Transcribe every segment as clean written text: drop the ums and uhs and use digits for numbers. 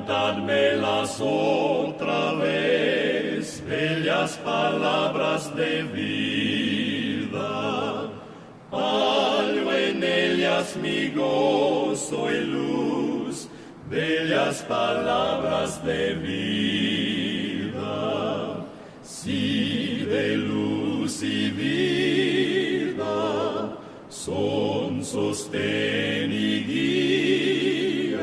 cantádmelas otra vez, bellas palabras de vida. Hallo en ellas mi gozo y luz, bellas palabras de vida. Sí, de luz y vida, son sostén y guía.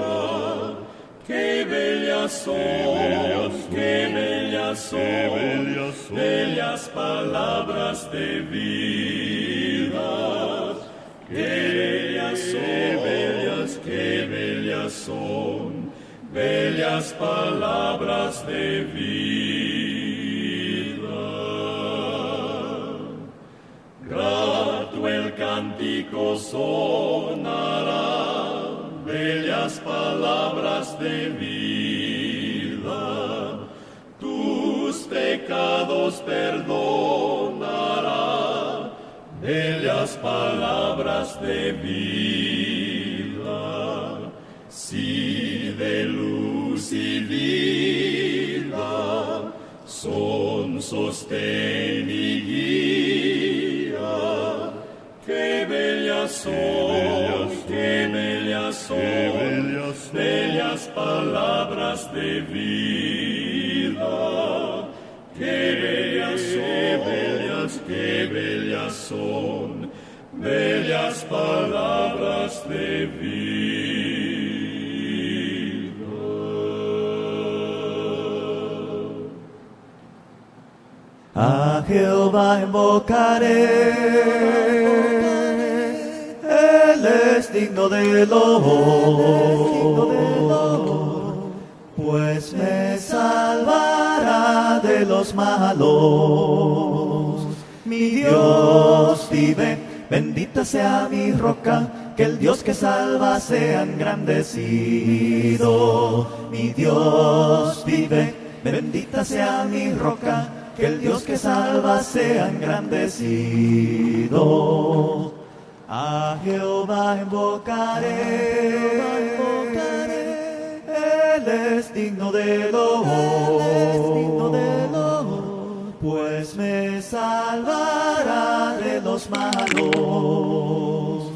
¡Qué bellas son, qué bellas son, bellas palabras de vida! ¡Qué bellas son, bellas palabras de vida! Grato el cántico sonará, bellas palabras de vida. Tus pecados perdonará, bellas palabras de vida. Sí, de luz y vida, son sostén y guía. ¡Qué bellas son, qué bellas son, bellas palabras de vida! ¡Qué bellas son, bellas palabras de vida! A Jehová invocaré, Él es digno de loor, pues me salvará de los malos. Mi Dios vive, bendita sea mi roca, que el Dios que salva sea engrandecido. Mi Dios vive, bendita sea mi roca, que el Dios que salva sea engrandecido. A Jehová invocaré, Él es digno de loor, pues me salvará de los malos.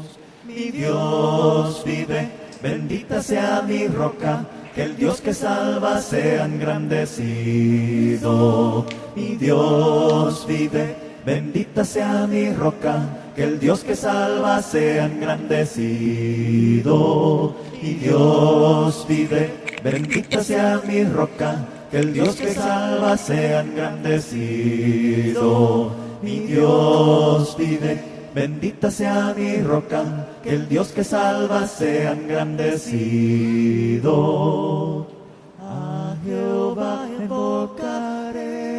Mi Dios vive, bendita sea mi roca, que el Dios que salva sea engrandecido. Mi Dios vive, bendita sea mi roca, que el Dios que salva sea engrandecido. Mi Dios vive, bendita sea mi roca, que el Dios que salva sea engrandecido. Mi Dios vive, bendita sea mi roca, que el Dios que salva sea engrandecido. A Jehová invocaré.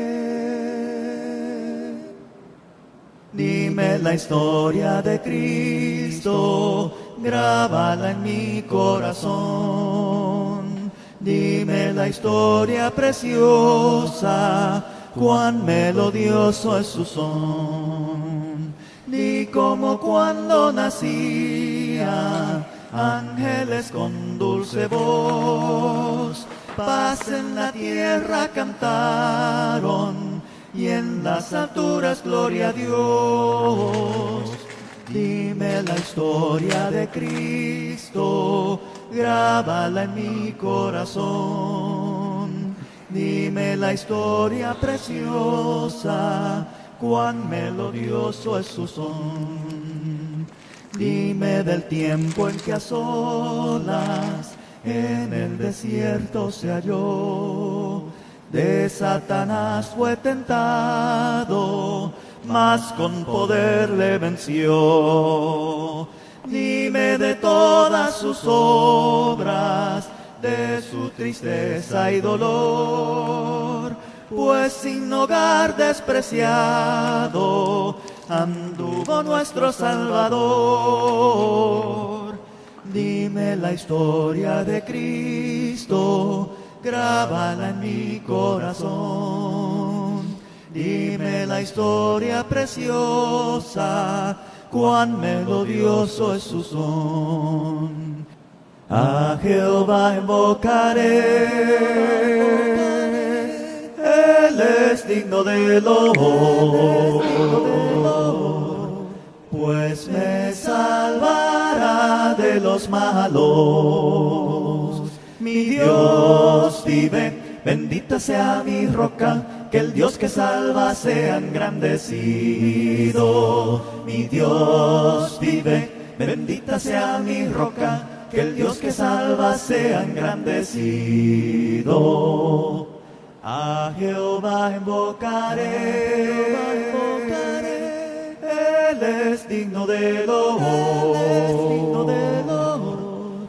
Dime la historia de Cristo, grábala en mi corazón. Dime la historia preciosa, cuán melodioso es su son. Di como cuando nacía, ángeles con dulce voz, paz en la tierra cantaron, y en las alturas gloria a Dios. Dime la historia de Cristo, grábala en mi corazón. Dime la historia preciosa, cuán melodioso es su son. Dime del tiempo en que a solas en el desierto se halló. De Satanás fue tentado, mas con poder le venció. Dime de todas sus obras, de su tristeza y dolor, pues sin hogar despreciado anduvo nuestro Salvador. Dime la historia de Cristo, grábala en mi corazón. Dime la historia preciosa, cuán melodioso es su son. A Jehová invocaré, Él es digno de loor, pues me salvará de los malos. Mi Dios vive, bendita sea mi roca, que el Dios que salva sea engrandecido. Mi Dios vive, bendita sea mi roca, que el Dios que salva sea engrandecido. A Jehová invocaré, Él es digno de loor,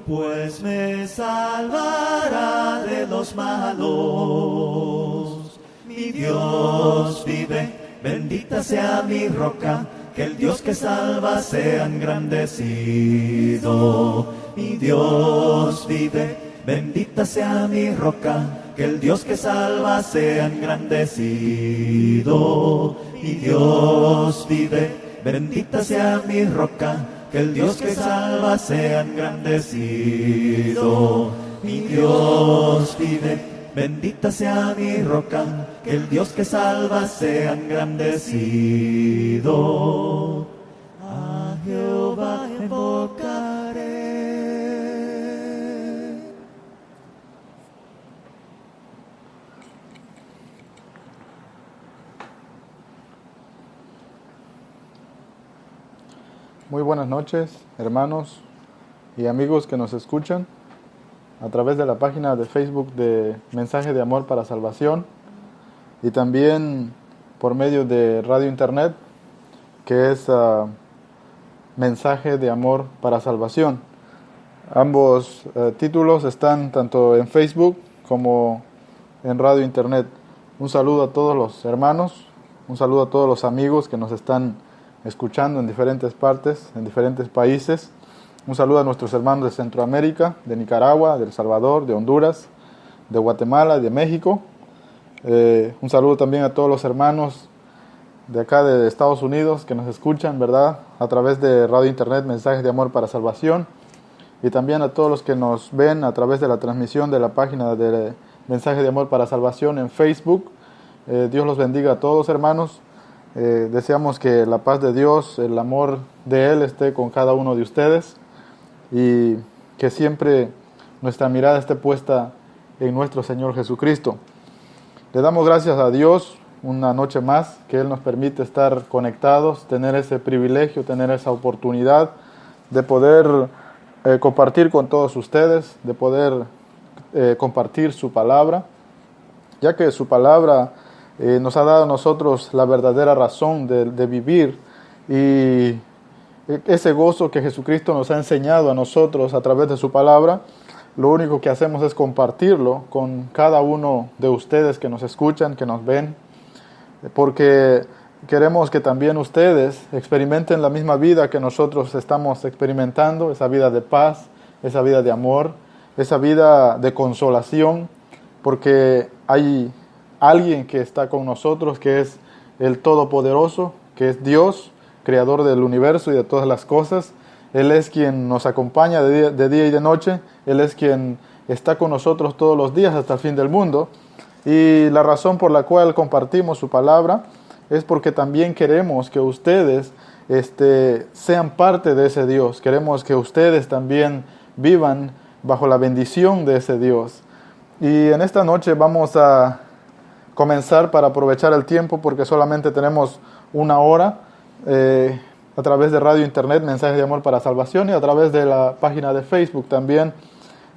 pues me salvará de los malos. Mi Dios vive, bendita sea mi roca, que el Dios que salva sea engrandecido. Mi Dios vive, bendita sea mi roca, que el Dios que salva sea engrandecido. Mi Dios vive, bendita sea mi roca, que el Dios que salva sea engrandecido. Mi Dios vive, bendita sea mi roca, que el Dios que salva sea engrandecido. A Jehová invocaré. Muy buenas noches, hermanos y amigos que nos escuchan a través de la página de Facebook de Mensaje de Amor para Salvación y también por medio de Radio Internet, que es Mensaje de Amor para Salvación. Ambos títulos están tanto en Facebook como en Radio Internet. Un saludo a todos los hermanos, un saludo a todos los amigos que nos están escuchando en diferentes partes, en diferentes países. Un saludo a nuestros hermanos de Centroamérica, de Nicaragua, de El Salvador, de Honduras, de Guatemala, de México. Un saludo también a todos los hermanos de acá de Estados Unidos que nos escuchan, ¿verdad? A través de Radio Internet, Mensajes de Amor para Salvación. Y también a todos los que nos ven a través de la transmisión de la página de Mensajes de Amor para Salvación en Facebook. Dios los bendiga a todos, hermanos. Deseamos que la paz de Dios, el amor de Él esté con cada uno de ustedes y que siempre nuestra mirada esté puesta en nuestro Señor Jesucristo. Le damos gracias a Dios una noche más que Él nos permite estar conectados, tener ese privilegio, tener esa oportunidad de poder compartir con todos ustedes, de poder compartir su palabra, ya que su palabra nos ha dado a nosotros la verdadera razón de vivir y ese gozo que Jesucristo nos ha enseñado a nosotros a través de su palabra. Lo único que hacemos es compartirlo con cada uno de ustedes que nos escuchan, que nos ven, porque queremos que también ustedes experimenten la misma vida que nosotros estamos experimentando, esa vida de paz, esa vida de amor, esa vida de consolación, porque hay alguien que está con nosotros, que es el Todopoderoso, que es Dios, Creador del universo y de todas las cosas. Él es quien nos acompaña de día y de noche. Él es quien está con nosotros todos los días hasta el fin del mundo. Y la razón por la cual compartimos su palabra es porque también queremos que ustedes sean parte de ese Dios. Queremos que ustedes también vivan bajo la bendición de ese Dios. Y en esta noche vamos a comenzar para aprovechar el tiempo porque solamente tenemos una hora a través de Radio Internet, Mensajes de Amor para Salvación, y a través de la página de Facebook también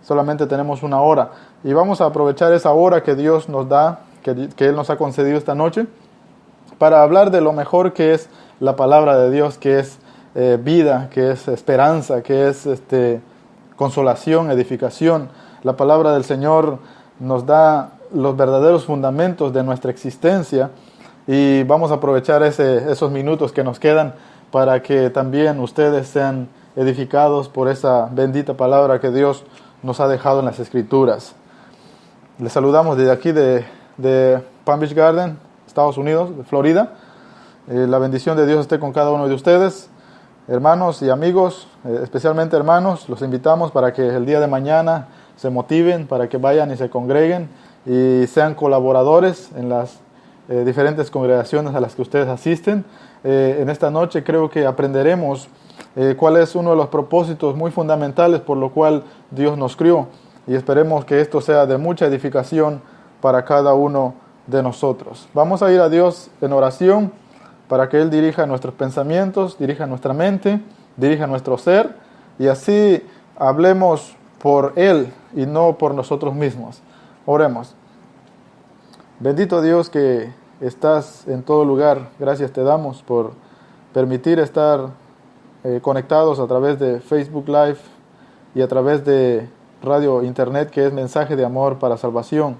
solamente tenemos una hora. Y vamos a aprovechar esa hora que Dios nos da, que Él nos ha concedido esta noche, para hablar de lo mejor que es la palabra de Dios, que es vida, que es esperanza, que es consolación, edificación. La palabra del Señor nos da los verdaderos fundamentos de nuestra existencia y vamos a aprovechar esos minutos que nos quedan para que también ustedes sean edificados por esa bendita palabra que Dios nos ha dejado en las Escrituras. Les saludamos desde aquí de Palm Beach Garden, Estados Unidos, de Florida. La bendición de Dios esté con cada uno de ustedes. hermanos y amigos, especialmente hermanos, los invitamos para que el día de mañana se motiven, para que vayan y se congreguen y sean colaboradores en las diferentes congregaciones a las que ustedes asisten. En esta noche creo que aprenderemos cuál es uno de los propósitos muy fundamentales por lo cual Dios nos crió, y esperemos que esto sea de mucha edificación para cada uno de nosotros. Vamos a ir a Dios en oración para que Él dirija nuestros pensamientos, dirija nuestra mente, dirija nuestro ser, y así hablemos por Él y no por nosotros mismos. Oremos. Bendito Dios que estás en todo lugar, gracias te damos por permitir estar conectados a través de Facebook Live y a través de radio internet, que es Mensaje de Amor para Salvación.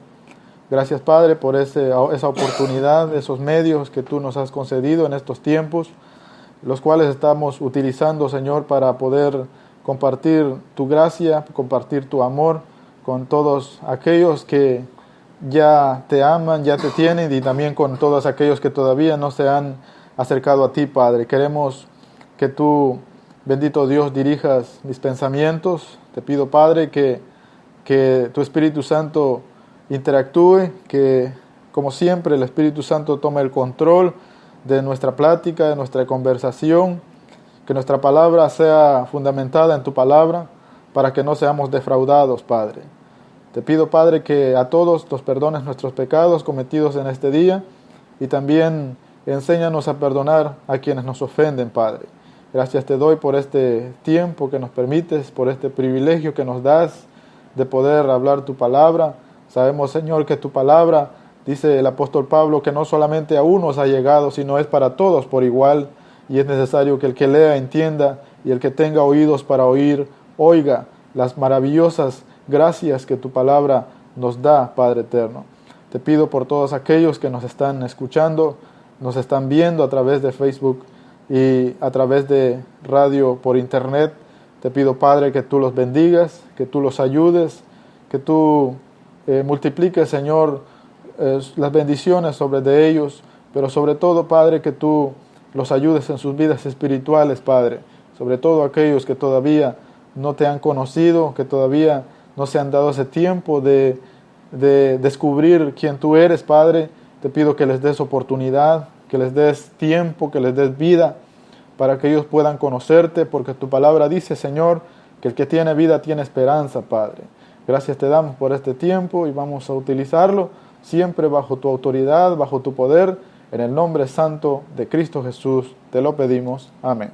Gracias, Padre, por esa oportunidad, esos medios que tú nos has concedido en estos tiempos, los cuales estamos utilizando, Señor, para poder compartir tu gracia, compartir tu amor con todos aquellos que ya te aman, ya te tienen, y también con todos aquellos que todavía no se han acercado a ti, Padre. Queremos que tú, bendito Dios, dirijas mis pensamientos. Te pido, Padre, que tu Espíritu Santo interactúe, que como siempre el Espíritu Santo tome el control de nuestra plática, de nuestra conversación, que nuestra palabra sea fundamentada en tu palabra para que no seamos defraudados, Padre. Te pido, Padre, que a todos nos perdones nuestros pecados cometidos en este día, y también enséñanos a perdonar a quienes nos ofenden, Padre. Gracias te doy por este tiempo que nos permites, por este privilegio que nos das de poder hablar tu palabra. Sabemos, Señor, que tu palabra, dice el apóstol Pablo, que no solamente a unos ha llegado, sino es para todos por igual, y es necesario que el que lea entienda, y el que tenga oídos para oír, oiga las maravillosas gracias que tu palabra nos da, Padre eterno. Te pido por todos aquellos que nos están escuchando, nos están viendo a través de Facebook y a través de radio por internet. Te pido, Padre, que tú los bendigas, que tú los ayudes, que tú multipliques, Señor, las bendiciones sobre de ellos, pero sobre todo, Padre, que tú los ayudes en sus vidas espirituales, Padre, sobre todo aquellos que todavía no te han conocido, que todavía no se han dado ese tiempo de descubrir quién tú eres, Padre. Te pido que les des oportunidad, que les des tiempo, que les des vida, para que ellos puedan conocerte, porque tu palabra dice, Señor, que el que tiene vida tiene esperanza, Padre. Gracias te damos por este tiempo y vamos a utilizarlo siempre bajo tu autoridad, bajo tu poder, en el nombre santo de Cristo Jesús, te lo pedimos. Amén.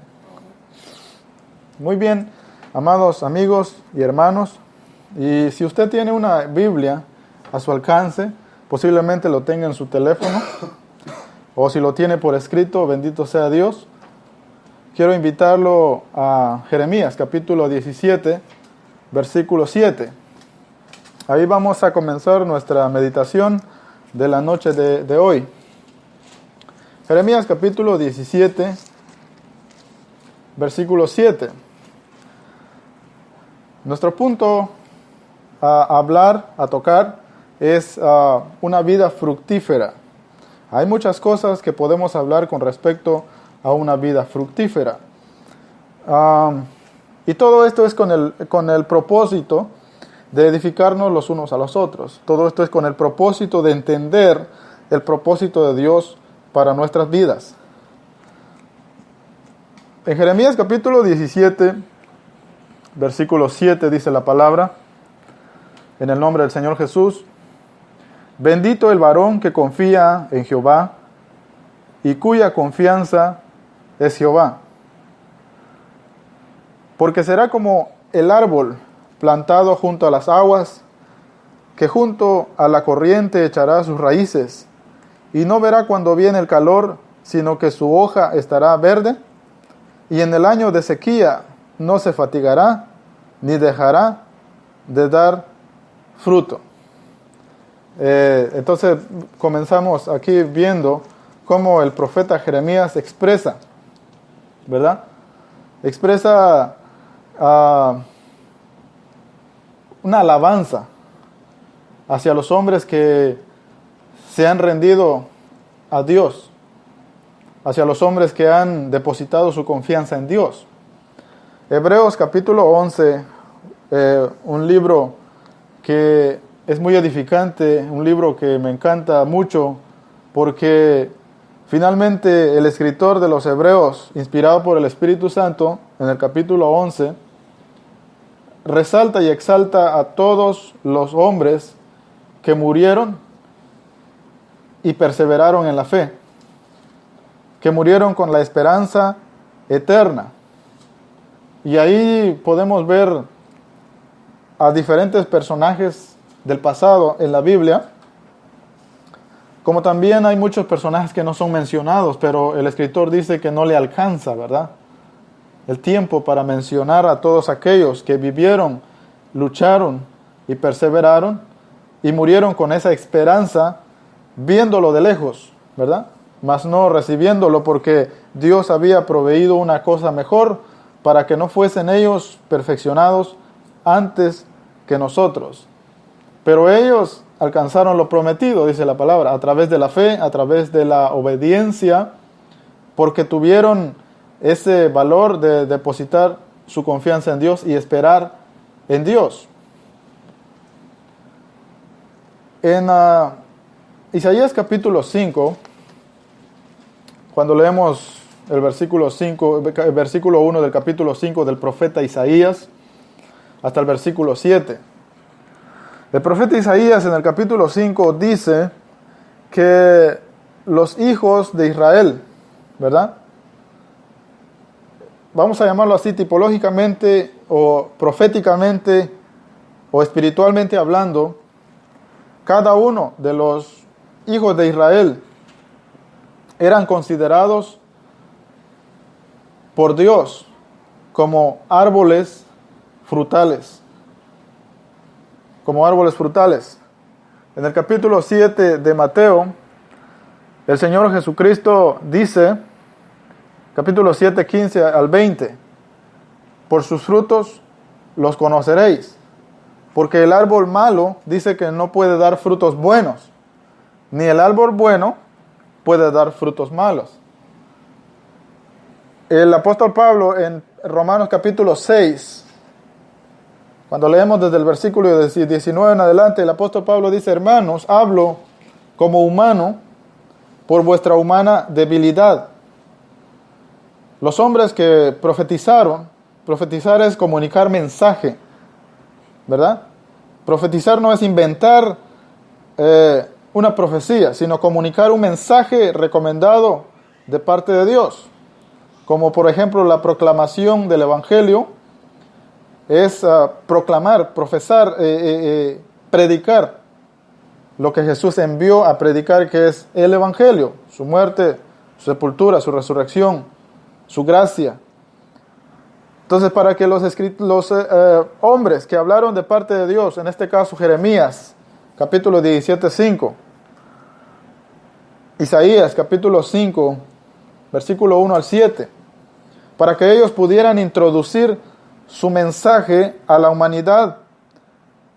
Muy bien, amados amigos y hermanos, y si usted tiene una Biblia a su alcance, posiblemente lo tenga en su teléfono, o si lo tiene por escrito, bendito sea Dios, quiero invitarlo a Jeremías capítulo 17, versículo 7. Ahí vamos a comenzar nuestra meditación de la noche de hoy. Jeremías capítulo 17, versículo 7. Nuestro punto a hablar, a tocar, es una vida fructífera. Hay muchas cosas que podemos hablar con respecto a una vida fructífera. Y todo esto es con el propósito de edificarnos los unos a los otros. Todo esto es con el propósito de entender el propósito de Dios para nuestras vidas. En Jeremías capítulo 17, versículo 7 dice la palabra, en el nombre del Señor Jesús: bendito el varón que confía en Jehová y cuya confianza es Jehová. Porque será como el árbol plantado junto a las aguas, que junto a la corriente echará sus raíces, y no verá cuando viene el calor, sino que su hoja estará verde, y en el año de sequía no se fatigará, ni dejará de dar fruto. Entonces comenzamos aquí viendo cómo el profeta Jeremías expresa, ¿verdad? Expresa una alabanza hacia los hombres que se han rendido a Dios. hacia los hombres que han depositado su confianza en Dios. Hebreos capítulo 11, un libro que es muy edificante, un libro que me encanta mucho, porque finalmente el escritor de los Hebreos, inspirado por el Espíritu Santo, en el capítulo 11, resalta y exalta a todos los hombres que murieron y perseveraron en la fe, que murieron con la esperanza eterna. Y ahí podemos ver a diferentes personajes del pasado en la Biblia, como también hay muchos personajes que no son mencionados, pero el escritor dice que no le alcanza, ¿verdad?, el tiempo para mencionar a todos aquellos que vivieron, lucharon y perseveraron y murieron con esa esperanza, viéndolo de lejos, ¿verdad?, mas no recibiéndolo, porque Dios había proveído una cosa mejor para que no fuesen ellos perfeccionados antes que nosotros. Pero ellos alcanzaron lo prometido, dice la palabra, a través de la fe, a través de la obediencia, porque tuvieron ese valor de depositar su confianza en Dios y esperar en Dios. En Isaías capítulo 5, cuando leemos el versículo 5, el versículo 1 del capítulo 5 del profeta Isaías, hasta el versículo 7. El profeta Isaías en el capítulo 5 dice que los hijos de Israel, ¿verdad?, vamos a llamarlo así tipológicamente o proféticamente o espiritualmente hablando, cada uno de los hijos de Israel eran considerados por Dios como árboles frutales. Como árboles frutales. En el capítulo 7 de Mateo, el Señor Jesucristo dice, capítulo 7, 15 al 20, por sus frutos los conoceréis, porque el árbol malo dice que no puede dar frutos buenos, ni el árbol bueno puede dar frutos malos. El apóstol Pablo en Romanos capítulo 6, cuando leemos desde el versículo 19 en adelante, el apóstol Pablo dice: hermanos, hablo como humano por vuestra humana debilidad. Los hombres que profetizaron, profetizar es comunicar mensaje, ¿verdad? Profetizar no es inventar una profecía, sino comunicar un mensaje recomendado de parte de Dios. Como por ejemplo la proclamación del Evangelio es proclamar, profesar, predicar lo que Jesús envió a predicar, que es el Evangelio, su muerte, su sepultura, su resurrección, su gracia. Entonces, para que los hombres que hablaron de parte de Dios, en este caso Jeremías, capítulo 17:5, Isaías, capítulo 5, versículo 1 al 7, para que ellos pudieran introducir su mensaje a la humanidad,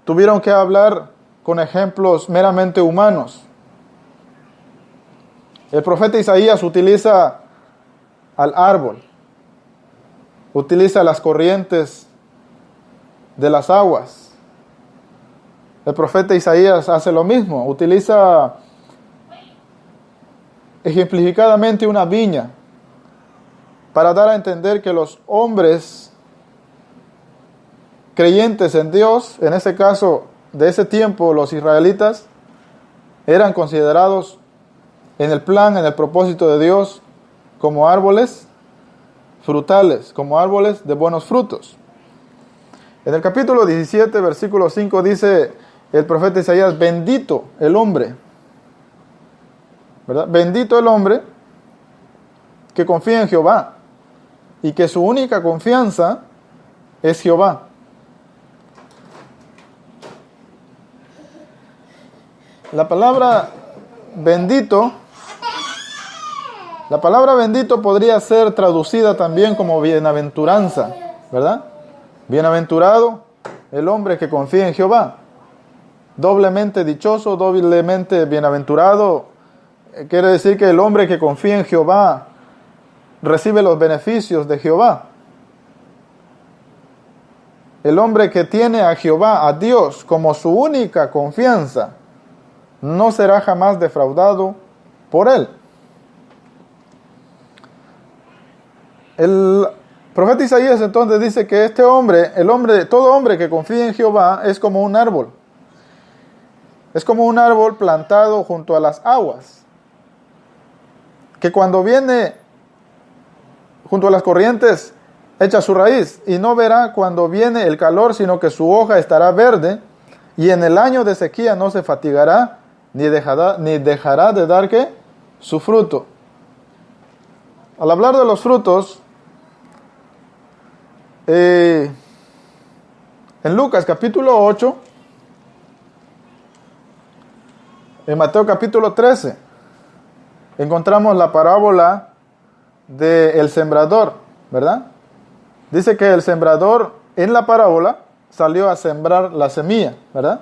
tuvieron que hablar con ejemplos meramente humanos. El profeta Isaías utiliza al árbol, utiliza las corrientes de las aguas. El profeta Isaías hace lo mismo, utiliza ejemplificadamente una viña para dar a entender que los hombres creyentes en Dios, en ese caso de ese tiempo los israelitas, eran considerados en el plan, en el propósito de Dios, como árboles frutales, como árboles de buenos frutos. En el capítulo 17, versículo 5 dice el profeta Isaías: bendito el hombre, ¿verdad? Bendito el hombre que confía en Jehová y que su única confianza es Jehová. La palabra bendito podría ser traducida también como bienaventuranza, ¿verdad? Bienaventurado el hombre que confía en Jehová. Doblemente dichoso, doblemente bienaventurado. Quiere decir que el hombre que confía en Jehová recibe los beneficios de Jehová. El hombre que tiene a Jehová, a Dios, como su única confianza, no será jamás defraudado por él. El profeta Isaías entonces dice que todo hombre que confía en Jehová es como un árbol. Es como un árbol plantado junto a las aguas, que cuando viene junto a las corrientes echa su raíz y no verá cuando viene el calor, sino que su hoja estará verde, y en el año de sequía no se fatigará ni dejará de dar ¿qué? Su fruto. Al hablar de los frutos, en Lucas capítulo 8, en Mateo capítulo 13, encontramos la parábola del sembrador, ¿verdad? Dice que el sembrador en la parábola salió a sembrar la semilla, ¿verdad?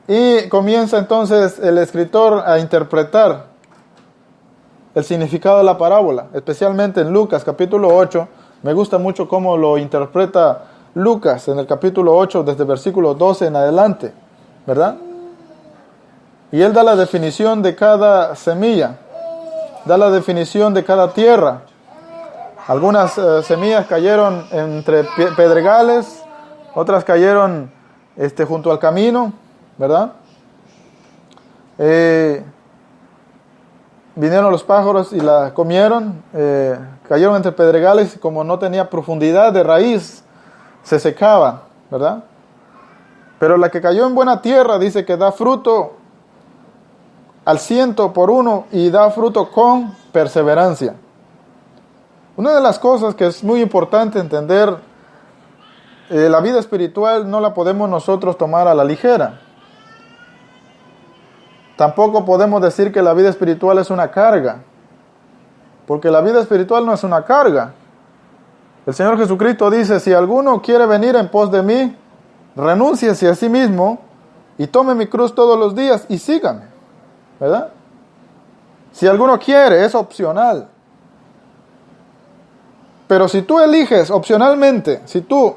Y comienza entonces el escritor a interpretar el significado de la parábola, especialmente en Lucas capítulo 8. Me gusta mucho cómo lo interpreta Lucas en el capítulo 8, desde el versículo 12 en adelante, ¿verdad? Y él da la definición de cada semilla, da la definición de cada tierra. Algunas semillas cayeron entre pedregales, otras cayeron junto al camino, ¿verdad? Vinieron los pájaros y la comieron, cayeron entre pedregales y como no tenía profundidad de raíz, se secaba, ¿verdad? Pero la que cayó en buena tierra dice que da fruto al 100 y da fruto con perseverancia. Una de las cosas que es muy importante entender, la vida espiritual no la podemos nosotros tomar a la ligera. Tampoco podemos decir que la vida espiritual es una carga, porque la vida espiritual no es una carga. El Señor Jesucristo dice, si alguno quiere venir en pos de mí, renúnciese a sí mismo y tome mi cruz todos los días y sígame, ¿verdad? Si alguno quiere, es opcional. Pero si tú eliges opcionalmente, si tú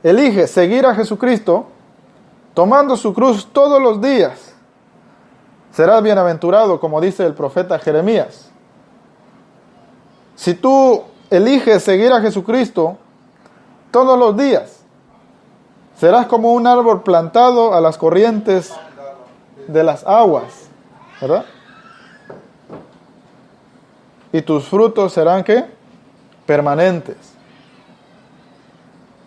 eliges seguir a Jesucristo, tomando su cruz todos los días, serás bienaventurado, como dice el profeta Jeremías. Si tú eliges seguir a Jesucristo todos los días, serás como un árbol plantado a las corrientes de las aguas, ¿verdad? Y tus frutos serán ¿qué? Permanentes.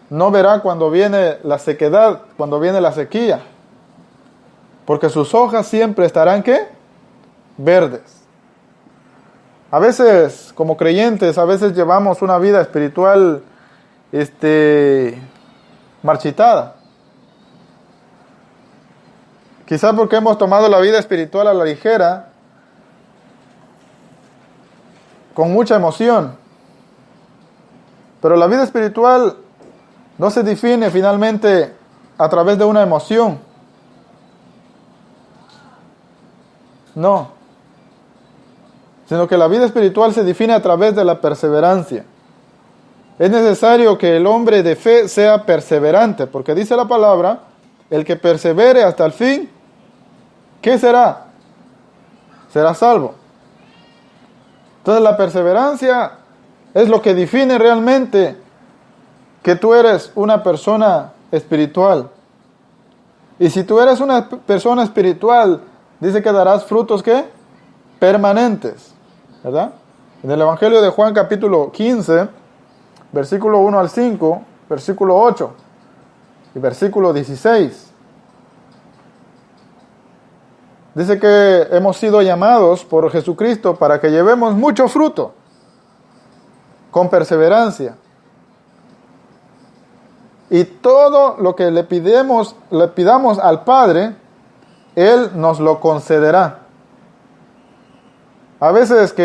No verá cuando viene la sequedad, cuando viene la sequía, porque sus hojas siempre estarán ¿qué? Verdes. A veces, como creyentes, a veces llevamos una vida espiritual marchitada. Quizás porque hemos tomado la vida espiritual a la ligera, con mucha emoción. Pero la vida espiritual no se define finalmente a través de una emoción. No. Sino que la vida espiritual se define a través de la perseverancia. Es necesario que el hombre de fe sea perseverante, porque dice la palabra, el que persevere hasta el fin, ¿qué será? Será salvo. Entonces la perseverancia es lo que define realmente que tú eres una persona espiritual. Y si tú eres una persona espiritual, dice que darás frutos ¿qué? Permanentes, ¿verdad? En el Evangelio de Juan capítulo 15, versículo 1 al 5, versículo 8 y versículo 16. Dice que hemos sido llamados por Jesucristo para que llevemos mucho fruto, con perseverancia. Y todo lo que le pidamos al Padre, Él nos lo concederá. A veces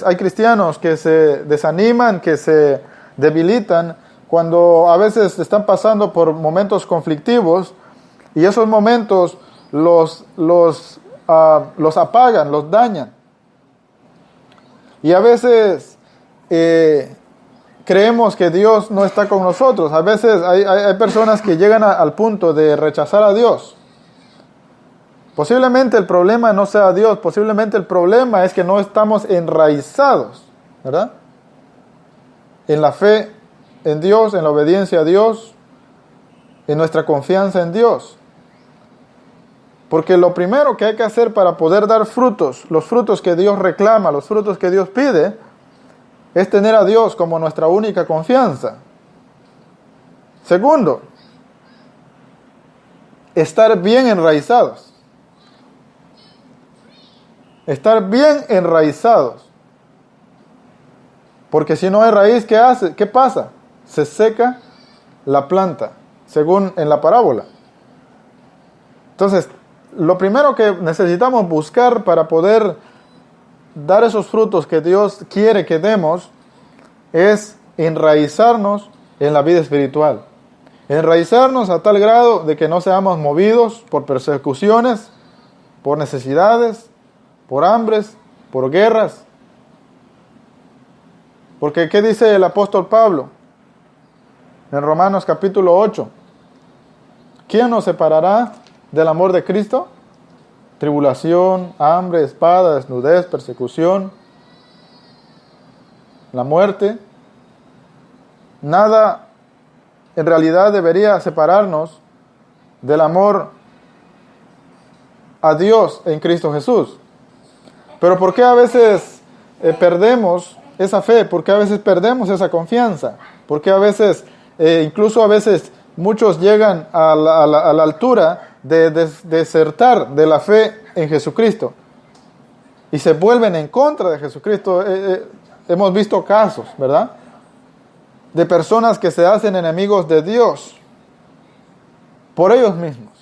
hay cristianos que se desaniman, que se debilitan, cuando a veces están pasando por momentos conflictivos, y esos momentos los apagan, los dañan. Y a veces creemos que Dios no está con nosotros. A veces hay personas que llegan al punto de rechazar a Dios. Posiblemente el problema no sea Dios, posiblemente el problema es que no estamos enraizados, ¿verdad? En la fe en Dios, en la obediencia a Dios, en nuestra confianza en Dios. Porque lo primero que hay que hacer para poder dar frutos, los frutos que Dios reclama, los frutos que Dios pide, es tener a Dios como nuestra única confianza. Segundo, estar bien enraizados. Estar bien enraizados. Porque si no hay raíz, ¿qué hace? ¿Qué pasa? Se seca la planta, según en la parábola. Entonces, lo primero que necesitamos buscar para poder dar esos frutos que Dios quiere que demos es enraizarnos en la vida espiritual. Enraizarnos a tal grado de que no seamos movidos por persecuciones, por necesidades, por hambres, por guerras. Porque ¿qué dice el apóstol Pablo en Romanos capítulo 8? ¿Quién nos separará del amor de Cristo? Tribulación, hambre, espada, desnudez, persecución, la muerte. Nada en realidad debería separarnos del amor a Dios en Cristo Jesús. Pero ¿por qué a veces perdemos esa fe? ¿Por qué a veces perdemos esa confianza? ¿Por qué a veces, incluso a veces, muchos llegan a la altura de desertar de la fe en Jesucristo y se vuelven en contra de Jesucristo? Hemos visto casos, ¿verdad?, de personas que se hacen enemigos de Dios por ellos mismos.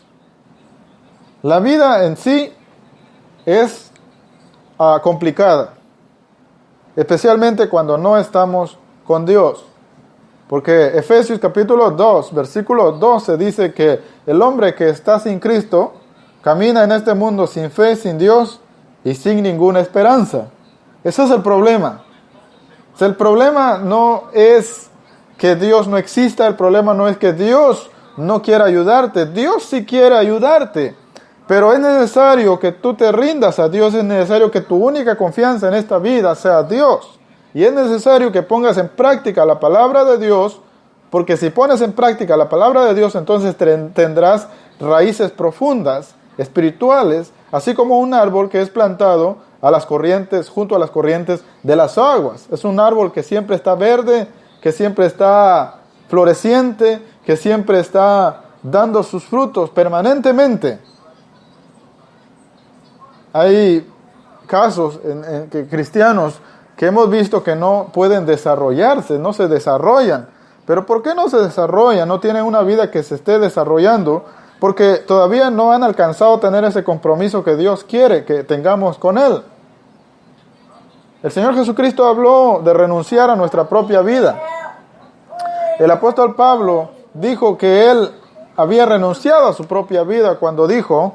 La vida en sí es complicada, especialmente cuando no estamos con Dios. Porque Efesios capítulo 2, versículo 12 dice que el hombre que está sin Cristo camina en este mundo sin fe, sin Dios y sin ninguna esperanza. Ese es el problema. El problema no es que Dios no exista, el problema no es que Dios no quiera ayudarte. Dios sí quiere ayudarte, pero es necesario que tú te rindas a Dios, es necesario que tu única confianza en esta vida sea Dios. Y es necesario que pongas en práctica la palabra de Dios, porque si pones en práctica la palabra de Dios, entonces tendrás raíces profundas, espirituales, así como un árbol que es plantado a las corrientes, junto a las corrientes de las aguas. Es un árbol que siempre está verde, que siempre está floreciente, que siempre está dando sus frutos permanentemente. Hay casos en que cristianos que hemos visto que no pueden desarrollarse, no se desarrollan. ¿Pero por qué no se desarrollan? No tienen una vida que se esté desarrollando, porque todavía no han alcanzado a tener ese compromiso que Dios quiere que tengamos con Él. El Señor Jesucristo habló de renunciar a nuestra propia vida. El apóstol Pablo dijo que Él había renunciado a su propia vida cuando dijo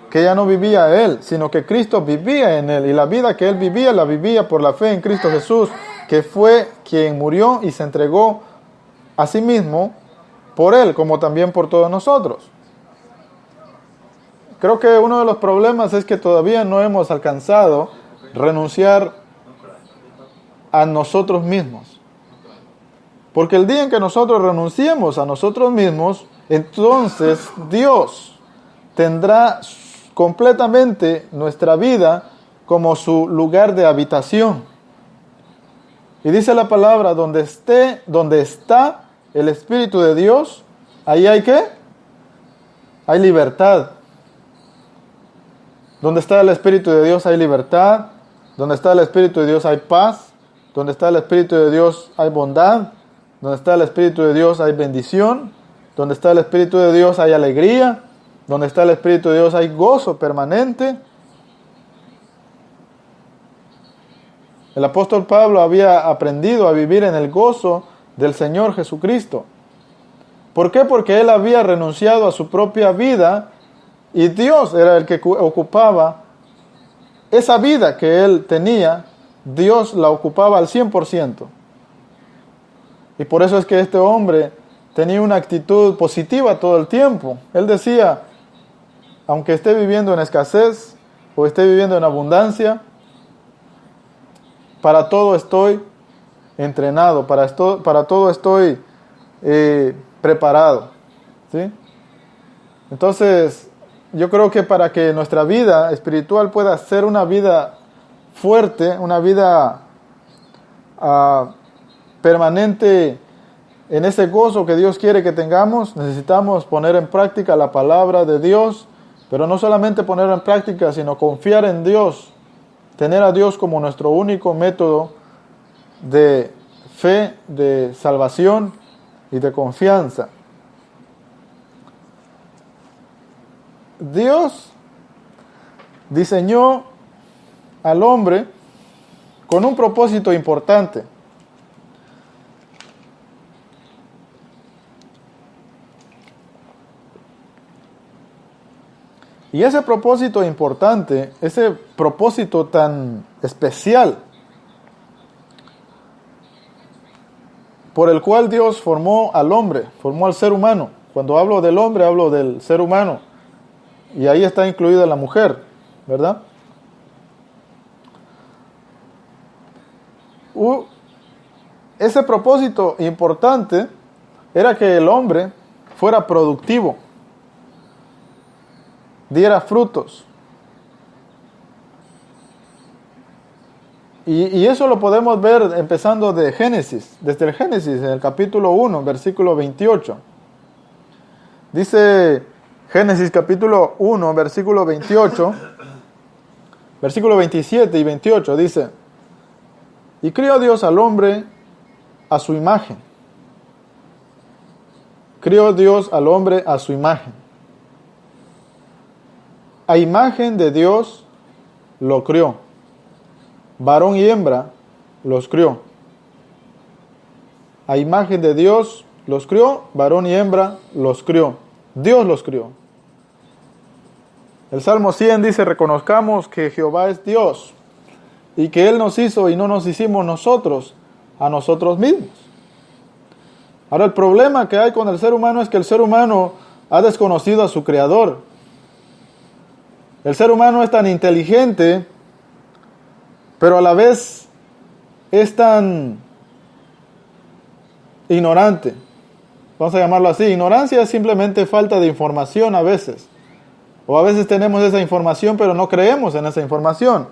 que ya no vivía Él, sino que Cristo vivía en Él. Y la vida que Él vivía, la vivía por la fe en Cristo Jesús, que fue quien murió y se entregó a sí mismo por Él, como también por todos nosotros. Creo que uno de los problemas es que todavía no hemos alcanzado renunciar a nosotros mismos. Porque el día en que nosotros renunciemos a nosotros mismos, entonces Dios tendrá completamente nuestra vida como su lugar de habitación. Y dice la palabra, donde está el Espíritu de Dios, ahí hay ¿qué? Hay libertad. Donde está el Espíritu de Dios hay libertad. Donde está el Espíritu de Dios hay paz. Donde está el Espíritu de Dios hay bondad. Donde está el Espíritu de Dios hay bendición. Donde está el Espíritu de Dios hay alegría. Donde está el Espíritu de Dios hay gozo permanente. El apóstol Pablo había aprendido a vivir en el gozo del Señor Jesucristo. ¿Por qué? Porque él había renunciado a su propia vida y Dios era el que ocupaba esa vida que él tenía Dios la ocupaba al 100%. Y por eso es que este hombre tenía una actitud positiva todo el tiempo. Él decía, aunque esté viviendo en escasez o esté viviendo en abundancia, para todo estoy entrenado, para todo estoy preparado. ¿Sí? Entonces, yo creo que para que nuestra vida espiritual pueda ser una vida fuerte, una vida permanente en ese gozo que Dios quiere que tengamos, necesitamos poner en práctica la palabra de Dios, pero no solamente ponerla en práctica, sino confiar en Dios, tener a Dios como nuestro único método de fe, de salvación y de confianza. Dios diseñó al hombre con un propósito importante. Y ese propósito importante, ese propósito tan especial, por el cual Dios formó al hombre, formó al ser humano. Cuando hablo del hombre, hablo del ser humano. Y ahí está incluida la mujer, ¿verdad? Ese propósito importante era que el hombre fuera productivo, diera frutos. Y eso lo podemos ver empezando de Génesis, desde el Génesis, en el capítulo 1, versículo 28. Dice Génesis capítulo 1, versículo 28, versículo 27 y 28, dice: y crió Dios al hombre a su imagen. Crió Dios al hombre a su imagen. A imagen de Dios lo crió. Varón y hembra los crió. A imagen de Dios los crió, varón y hembra los crió. Dios los crió. El Salmo 100 dice: reconozcamos que Jehová es Dios y que Él nos hizo y no nos hicimos nosotros a nosotros mismos. Ahora, el problema que hay con el ser humano es que el ser humano ha desconocido a su Creador. El ser humano es tan inteligente, pero a la vez es tan ignorante. Vamos a llamarlo así. Ignorancia es simplemente falta de información a veces. O a veces tenemos esa información, pero no creemos en esa información.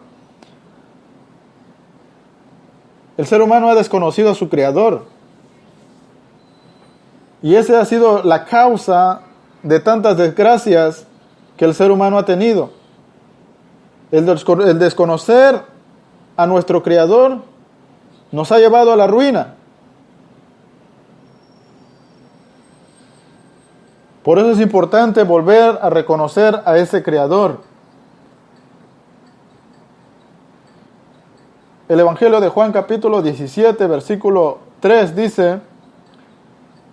El ser humano ha desconocido a su Creador. Y esa ha sido la causa de tantas desgracias que el ser humano ha tenido. El desconocer a nuestro Creador nos ha llevado a la ruina. Por eso es importante volver a reconocer a ese Creador. El Evangelio de Juan capítulo 17, versículo 3 dice: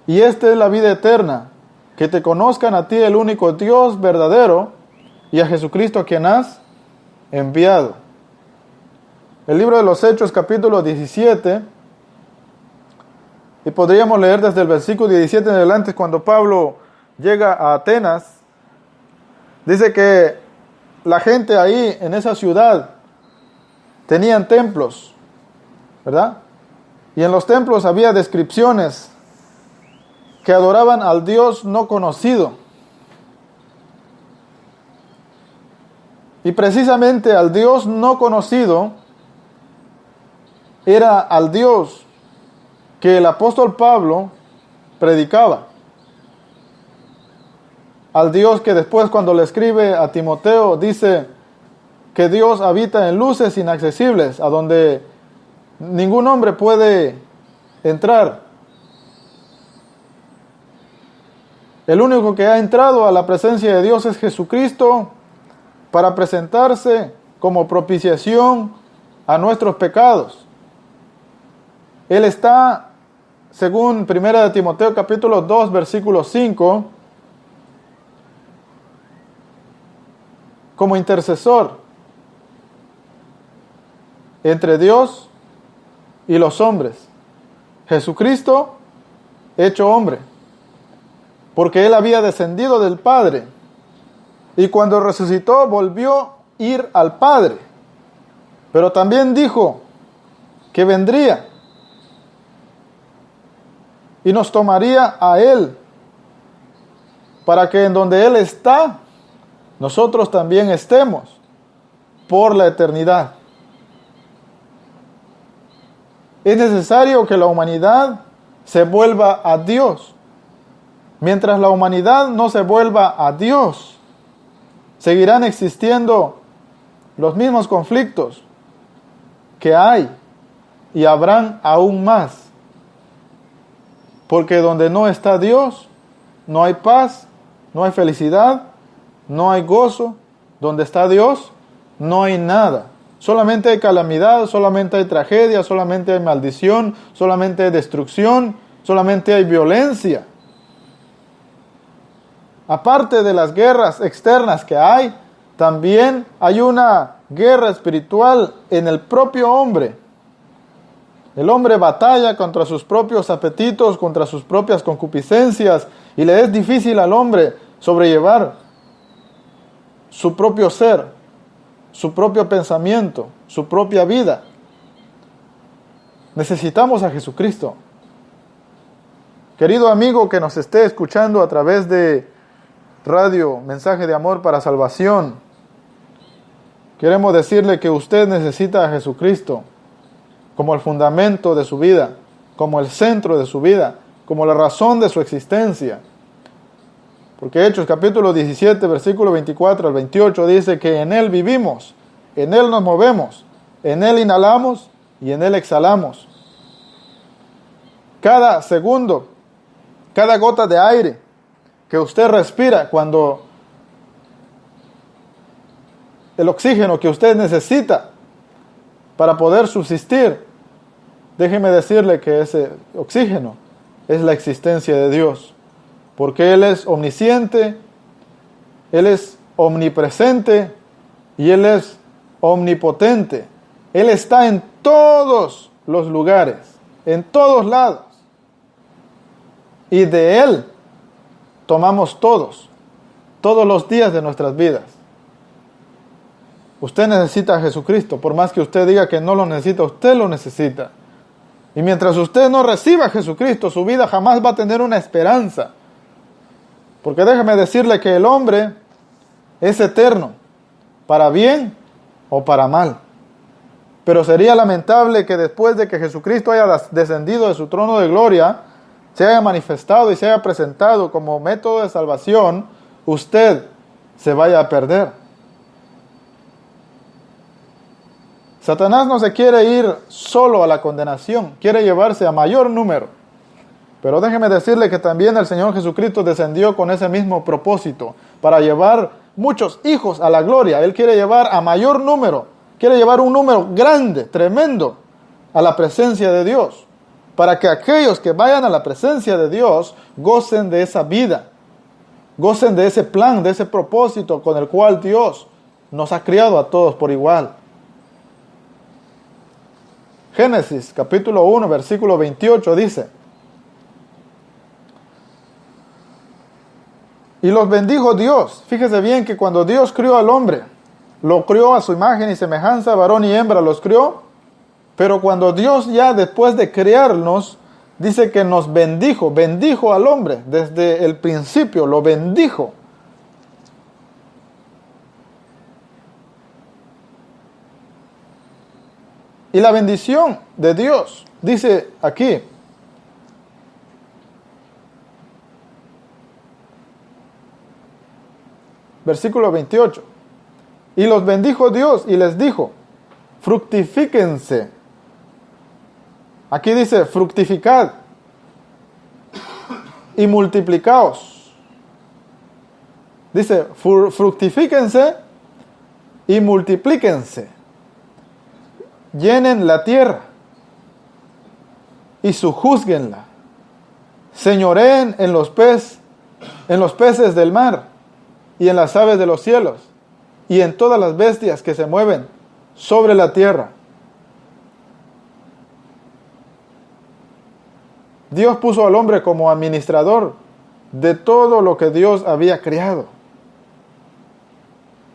y esta es la vida eterna, que te conozcan a ti, el único Dios verdadero, y a Jesucristo a quien has enviado. El libro de los Hechos capítulo 17, y podríamos leer desde el versículo 17 en adelante, cuando Pablo llega a Atenas, dice que la gente ahí en esa ciudad tenían templos, ¿verdad? Y en los templos había descripciones que adoraban al Dios no conocido. Y precisamente al Dios no conocido era al Dios que el apóstol Pablo predicaba. Al Dios que después, cuando le escribe a Timoteo, dice que Dios habita en luces inaccesibles, a donde ningún hombre puede entrar. El único que ha entrado a la presencia de Dios es Jesucristo, para presentarse como propiciación a nuestros pecados. Él está, según 1 Timoteo capítulo 2, versículo 5, como intercesor. entre Dios y los hombres. Jesucristo hecho hombre, porque Él había descendido del Padre, y cuando resucitó volvió a ir al Padre, pero también dijo que vendría y nos tomaría a Él, para que en donde Él está, nosotros también estemos por la eternidad. Es necesario que la humanidad se vuelva a Dios. Mientras la humanidad no se vuelva a Dios, seguirán existiendo los mismos conflictos que hay y habrán aún más. Porque donde no está Dios, no hay paz, no hay felicidad, no hay gozo. Donde está Dios, no hay nada. Solamente hay calamidad, solamente hay tragedia, solamente hay maldición, solamente hay destrucción, solamente hay violencia. Aparte de las guerras externas que hay, también hay una guerra espiritual en el propio hombre. El hombre batalla contra sus propios apetitos, contra sus propias concupiscencias, y le es difícil al hombre sobrellevar su propio ser, su propio pensamiento, su propia vida. Necesitamos a Jesucristo. Querido amigo que nos esté escuchando a través de Radio Mensaje de Amor para Salvación, queremos decirle que usted necesita a Jesucristo como el fundamento de su vida, como el centro de su vida, como la razón de su existencia. Porque Hechos capítulo 17, versículo 24 al 28 dice que en Él vivimos, en Él nos movemos, en Él inhalamos y en Él exhalamos. Cada segundo, cada gota de aire que usted respira, cuando el oxígeno que usted necesita para poder subsistir, déjeme decirle que ese oxígeno es la existencia de Dios. Porque Él es omnisciente, Él es omnipresente y Él es omnipotente. Él está en todos los lugares, en todos lados. Y de Él tomamos todos los días de nuestras vidas. Usted necesita a Jesucristo, por más que usted diga que no lo necesita, usted lo necesita. Y mientras usted no reciba a Jesucristo, su vida jamás va a tener una esperanza. Porque déjeme decirle que el hombre es eterno, para bien o para mal. Pero sería lamentable que después de que Jesucristo haya descendido de su trono de gloria, se haya manifestado y se haya presentado como método de salvación, usted se vaya a perder. Satanás no se quiere ir solo a la condenación, quiere llevarse a mayor número. Pero déjeme decirle que también el Señor Jesucristo descendió con ese mismo propósito, para llevar muchos hijos a la gloria. Él quiere llevar a mayor número, quiere llevar un número grande, tremendo, a la presencia de Dios, para que aquellos que vayan a la presencia de Dios gocen de esa vida, gocen de ese plan, de ese propósito con el cual Dios nos ha criado a todos por igual. Génesis capítulo 1, versículo 28 dice: y los bendijo Dios. Fíjese bien que cuando Dios crió al hombre, lo crió a su imagen y semejanza, varón y hembra los crió. Pero cuando Dios ya después de crearnos, dice que nos bendijo, bendijo al hombre desde el principio, lo bendijo. Y la bendición de Dios, dice aquí, versículo 28. Y los bendijo Dios y les dijo: fructifíquense. Aquí dice: fructificad y multiplicaos. Dice: fructifíquense y multiplíquense. Llenen la tierra y sojúzguenla. Señoreen en los peces del mar y en las aves de los cielos y en todas las bestias que se mueven sobre la tierra. Dios puso al hombre como administrador de todo lo que Dios había creado.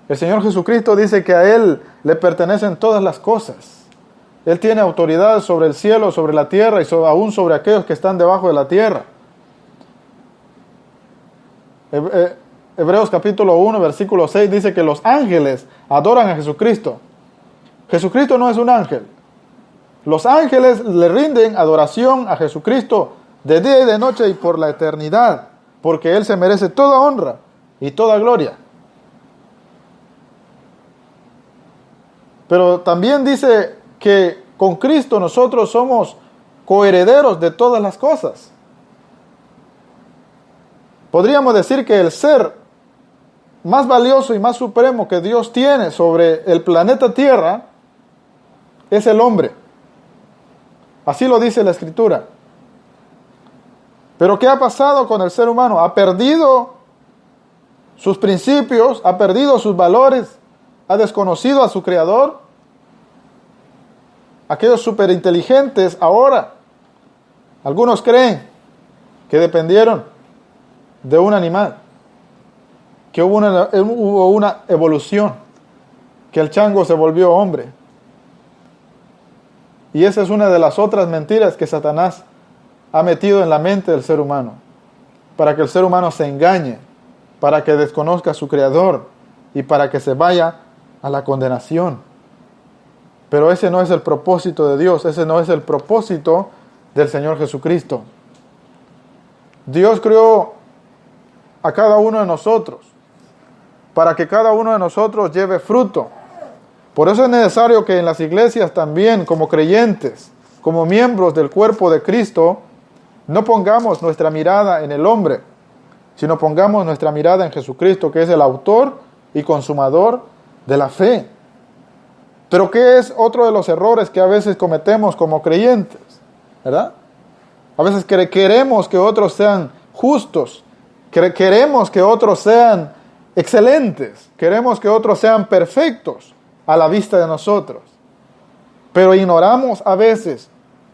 El Señor Jesucristo dice que a Él le pertenecen todas las cosas. Él tiene autoridad sobre el cielo, sobre la tierra y aún sobre aquellos que están debajo de la tierra. Hebreos capítulo 1, versículo 6 dice que los ángeles adoran a Jesucristo. Jesucristo no es un ángel. Los ángeles le rinden adoración a Jesucristo de día y de noche y por la eternidad, porque Él se merece toda honra y toda gloria. Pero también dice que con Cristo nosotros somos coherederos de todas las cosas. Podríamos decir que el ser más valioso y más supremo que Dios tiene sobre el planeta Tierra es el hombre. Así lo dice la Escritura. Pero ¿qué ha pasado con el ser humano? Ha perdido sus principios, ha perdido sus valores, ha desconocido a su Creador. Aquellos superinteligentes ahora, algunos creen que dependieron de un animal, que hubo una evolución, que el chango se volvió hombre. Y esa es una de las otras mentiras que Satanás ha metido en la mente del ser humano, para que el ser humano se engañe, para que desconozca a su Creador y para que se vaya a la condenación. Pero ese no es el propósito de Dios, ese no es el propósito del Señor Jesucristo. Dios creó a cada uno de nosotros para que cada uno de nosotros lleve fruto. Por eso es necesario que en las iglesias también, como creyentes, como miembros del cuerpo de Cristo, no pongamos nuestra mirada en el hombre, sino pongamos nuestra mirada en Jesucristo, que es el autor y consumador de la fe. Pero ¿qué es otro de los errores que a veces cometemos como creyentes? ¿Verdad? A veces queremos que otros sean justos, queremos que otros sean excelentes, queremos que otros sean perfectos a la vista de nosotros. Pero ignoramos a veces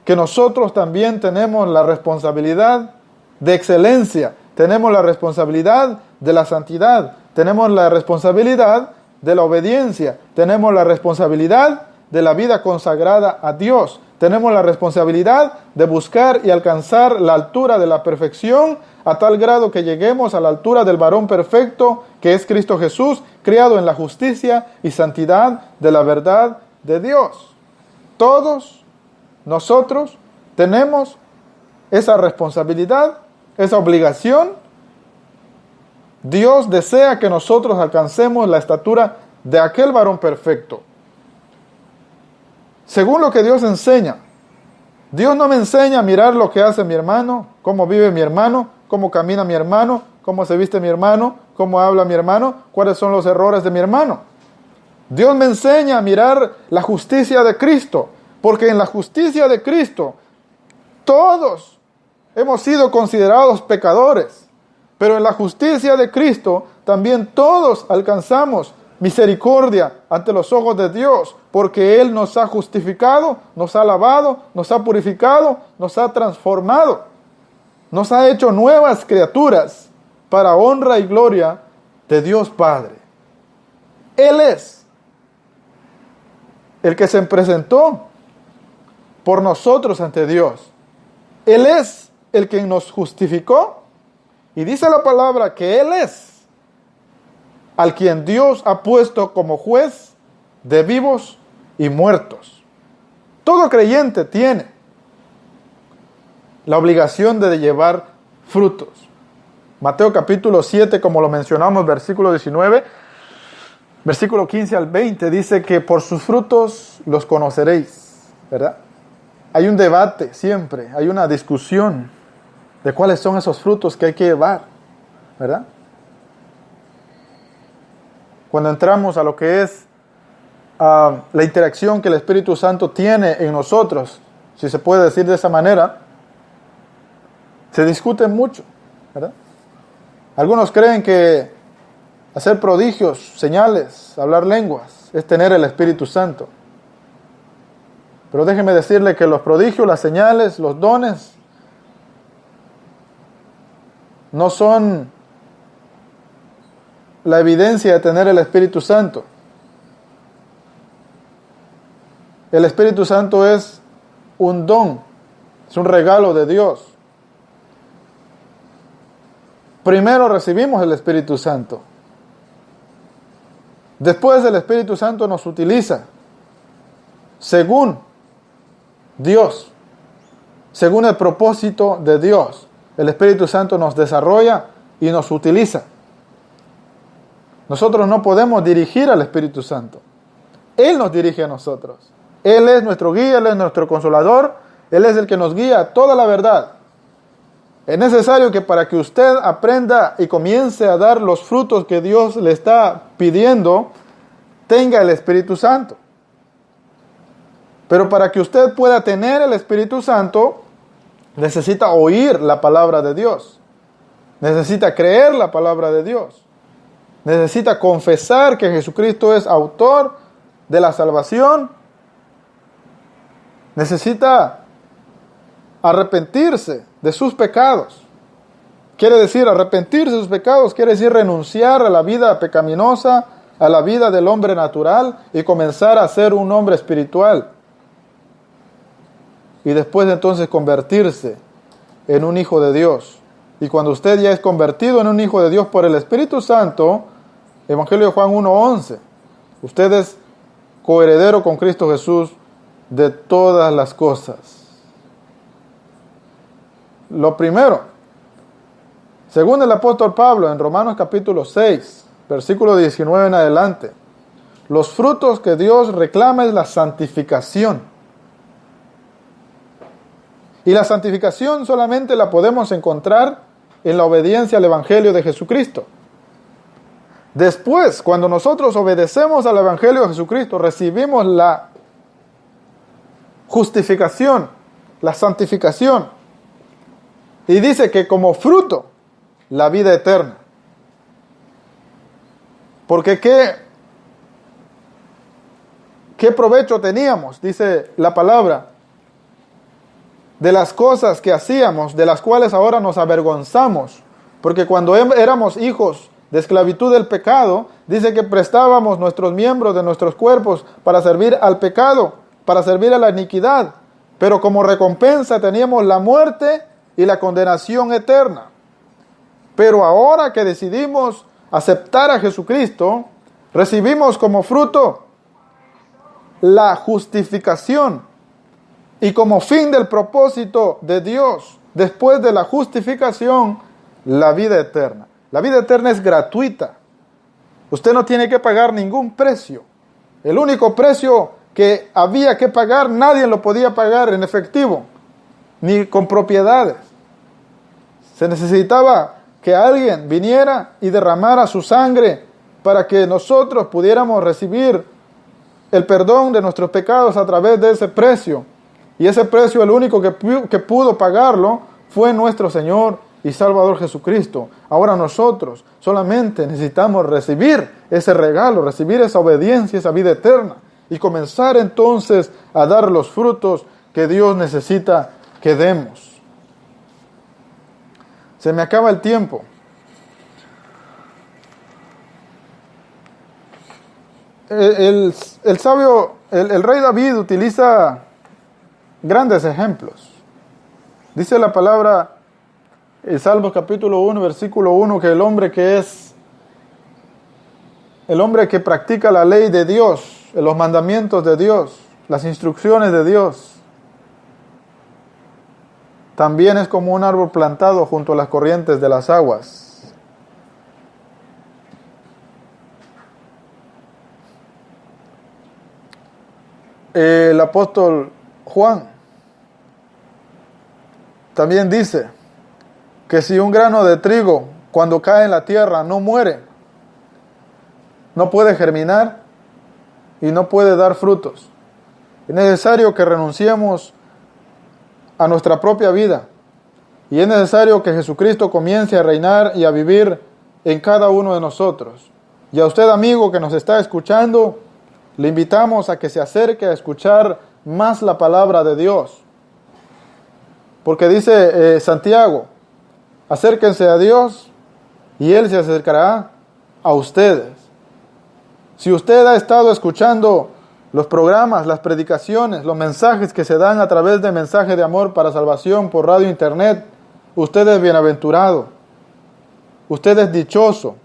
que nosotros también tenemos la responsabilidad de excelencia, tenemos la responsabilidad de la santidad, tenemos la responsabilidad de la obediencia, tenemos la responsabilidad de la vida consagrada a Dios, tenemos la responsabilidad de buscar y alcanzar la altura de la perfección a tal grado que lleguemos a la altura del varón perfecto que es Cristo Jesús, criado en la justicia y santidad de la verdad de Dios. Todos nosotros tenemos esa responsabilidad, esa obligación. Dios desea que nosotros alcancemos la estatura de aquel varón perfecto. Según lo que Dios enseña. Dios no me enseña a mirar lo que hace mi hermano, cómo vive mi hermano, cómo camina mi hermano, cómo se viste mi hermano, cómo habla mi hermano, cuáles son los errores de mi hermano. Dios me enseña a mirar la justicia de Cristo, porque en la justicia de Cristo todos hemos sido considerados pecadores, pero en la justicia de Cristo también todos alcanzamos misericordia ante los ojos de Dios, porque Él nos ha justificado, nos ha lavado, nos ha purificado, nos ha transformado, nos ha hecho nuevas criaturas para honra y gloria de Dios Padre. Él es el que se presentó por nosotros ante Dios. Él es el que nos justificó y dice la palabra que Él es al quien Dios ha puesto como juez de vivos y muertos. Todo creyente tiene la obligación de llevar frutos. Mateo capítulo 7, como lo mencionamos, versículo 19, versículo 15 al 20, dice que por sus frutos los conoceréis, ¿verdad? Hay un debate siempre, hay una discusión de cuáles son esos frutos que hay que llevar, ¿verdad? Cuando entramos a lo que es la interacción que el Espíritu Santo tiene en nosotros, si se puede decir de esa manera, se discute mucho, ¿verdad? Algunos creen que hacer prodigios, señales, hablar lenguas, es tener el Espíritu Santo. Pero déjeme decirle que los prodigios, las señales, los dones, no son la evidencia de tener el Espíritu Santo. El Espíritu Santo es un don, es un regalo de Dios. Primero recibimos el Espíritu Santo. Después el Espíritu Santo nos utiliza según Dios, según el propósito de Dios. El Espíritu Santo nos desarrolla y nos utiliza. Nosotros no podemos dirigir al Espíritu Santo. Él nos dirige a nosotros. Él es nuestro guía, Él es nuestro consolador, Él es el que nos guía a toda la verdad. Es necesario que para que usted aprenda y comience a dar los frutos que Dios le está pidiendo, tenga el Espíritu Santo. Pero para que usted pueda tener el Espíritu Santo, necesita oír la palabra de Dios. Necesita creer la palabra de Dios. Necesita confesar que Jesucristo es autor de la salvación. Necesita arrepentirse de sus pecados. Quiere decir, arrepentirse de sus pecados quiere decir renunciar a la vida pecaminosa, a la vida del hombre natural y comenzar a ser un hombre espiritual. Y después entonces convertirse en un hijo de Dios. Y cuando usted ya es convertido en un hijo de Dios por el Espíritu Santo, Evangelio de Juan 1:11, usted es coheredero con Cristo Jesús de todas las cosas. Lo primero, según el apóstol Pablo en Romanos capítulo 6, versículo 19 en adelante, los frutos que Dios reclama es la santificación. Y la santificación solamente la podemos encontrar en la obediencia al Evangelio de Jesucristo. Después, cuando nosotros obedecemos al Evangelio de Jesucristo, recibimos la justificación, la santificación. Y dice que como fruto, la vida eterna. Porque ¿qué provecho teníamos? Dice la palabra, de las cosas que hacíamos, de las cuales ahora nos avergonzamos. Porque cuando éramos hijos de esclavitud del pecado, dice que prestábamos nuestros miembros de nuestros cuerpos para servir al pecado, para servir a la iniquidad. Pero como recompensa teníamos la muerte y la condenación eterna. Pero ahora que decidimos aceptar a Jesucristo, recibimos como fruto la justificación. Y como fin del propósito de Dios, después de la justificación, la vida eterna. La vida eterna es gratuita. Usted no tiene que pagar ningún precio. El único precio que había que pagar, nadie lo podía pagar en efectivo, ni con propiedades. Se necesitaba que alguien viniera y derramara su sangre para que nosotros pudiéramos recibir el perdón de nuestros pecados a través de ese precio. Y ese precio, el único que pudo pagarlo, fue nuestro Señor y Salvador Jesucristo. Ahora nosotros solamente necesitamos recibir ese regalo, recibir esa obediencia, esa vida eterna, y comenzar entonces a dar los frutos que Dios necesita que demos. Se me acaba el tiempo. El sabio, el rey David utiliza grandes ejemplos. Dice la palabra en Salmos capítulo 1, versículo 1, que el hombre que practica la ley de Dios, los mandamientos de Dios, las instrucciones de Dios, también es como un árbol plantado junto a las corrientes de las aguas. El apóstol Juan también dice que si un grano de trigo cuando cae en la tierra no muere, no puede germinar y no puede dar frutos. Es necesario que renunciemos a nuestra propia vida y es necesario que Jesucristo comience a reinar y a vivir en cada uno de nosotros. Y a usted, amigo que nos está escuchando, le invitamos a que se acerque a escuchar más la palabra de Dios. Porque dice Santiago, acérquense a Dios y Él se acercará a ustedes. Si usted ha estado escuchando los programas, las predicaciones, los mensajes que se dan a través de Mensaje de Amor para Salvación por radio e internet, usted es bienaventurado, usted es dichoso,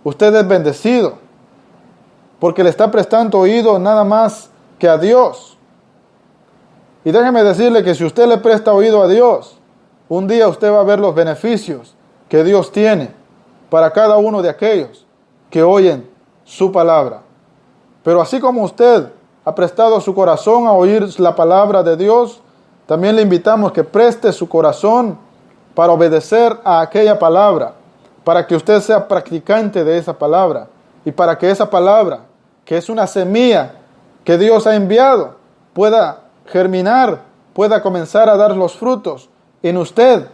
usted es bendecido, porque le está prestando oído nada más que a Dios. Y déjeme decirle que si usted le presta oído a Dios, un día usted va a ver los beneficios que Dios tiene para cada uno de aquellos que oyen su palabra. Pero así como usted ha prestado su corazón a oír la palabra de Dios, también le invitamos que preste su corazón para obedecer a aquella palabra, para que usted sea practicante de esa palabra y para que esa palabra, que es una semilla que Dios ha enviado, pueda germinar, pueda comenzar a dar los frutos en usted,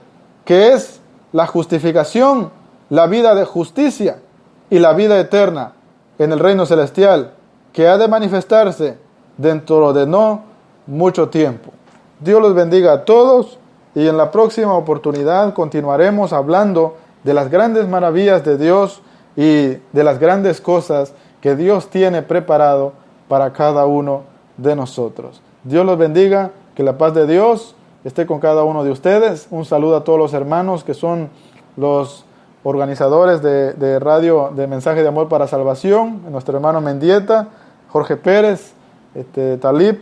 que es la justificación, la vida de justicia y la vida eterna en el reino celestial, que ha de manifestarse dentro de no mucho tiempo. Dios los bendiga a todos y en la próxima oportunidad continuaremos hablando de las grandes maravillas de Dios y de las grandes cosas que Dios tiene preparado para cada uno de nosotros. Dios los bendiga, que la paz de Dios esté con cada uno de ustedes. Un saludo a todos los hermanos que son los organizadores de radio de Mensaje de Amor para Salvación, nuestro hermano Mendieta, Jorge Pérez, Talib,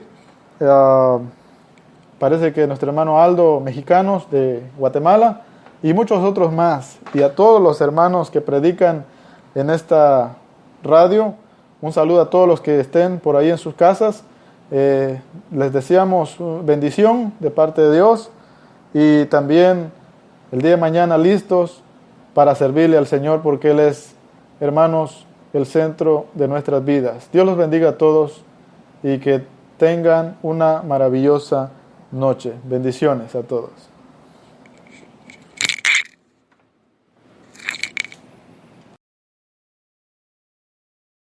parece que nuestro hermano Aldo, mexicanos de Guatemala, y muchos otros más. Y a todos los hermanos que predican en esta radio, un saludo a todos los que estén por ahí en sus casas. Les deseamos bendición de parte de Dios y también el día de mañana listos para servirle al Señor, porque Él es, hermanos, el centro de nuestras vidas. Dios los bendiga a todos y que tengan una maravillosa noche. Bendiciones a todos.